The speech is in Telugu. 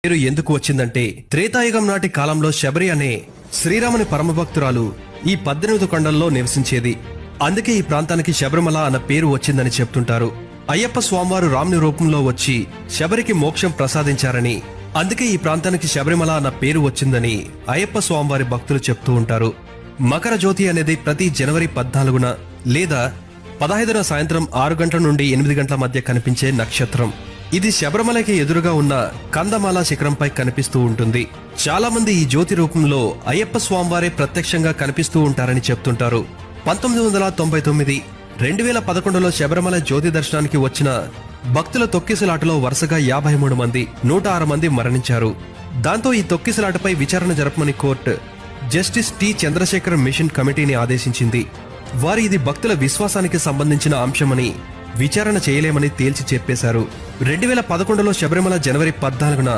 పేరు ఎందుకు వచ్చిందంటే త్రేతాయుగం నాటి కాలంలో శబరి అనే శ్రీరాముని పరమభక్తురాలు ఈ 18 కొండల్లో నివసించేది. అందుకే ఈ ప్రాంతానికి శబరిమల అన్న పేరు వచ్చిందని చెప్తుంటారు. అయ్యప్ప స్వామివారు రాముని రూపంలో వచ్చి శబరికి మోక్షం ప్రసాదించారని, అందుకే ఈ ప్రాంతానికి శబరిమల అన్న పేరు వచ్చిందని అయ్యప్ప స్వామివారి భక్తులు చెప్తూ ఉంటారు. మకర జ్యోతి అనేది ప్రతి జనవరి 14న లేదా 15న సాయంత్రం 6 గంటల నుండి 8 గంటల మధ్య కనిపించే నక్షత్రం. ఇది శబరిమలకి ఎదురుగా ఉన్న కందమాల శిఖరంపై కనిపిస్తూ ఉంటుంది. చాలా మంది ఈ జ్యోతి రూపంలో అయ్యప్ప స్వామివారే ప్రత్యక్షంగా కనిపిస్తూ ఉంటారని చెప్తుంటారు. 1999, 2011లో శబరిమల జ్యోతి దర్శనానికి వచ్చిన భక్తుల తొక్కిసలాటలో వరుసగా 53 మంది, 106 మంది మరణించారు. దాంతో ఈ తొక్కిసలాటపై విచారణ జరపమని కోర్టు జస్టిస్ టి చంద్రశేఖర్ మిషన్ కమిటీని ఆదేశించింది. వారు ఇది భక్తుల విశ్వాసానికి సంబంధించిన అంశమని విచారణ చేయలేమని తేల్చి చెప్పేశారు. 2011లో శబరిమల జనవరి 14న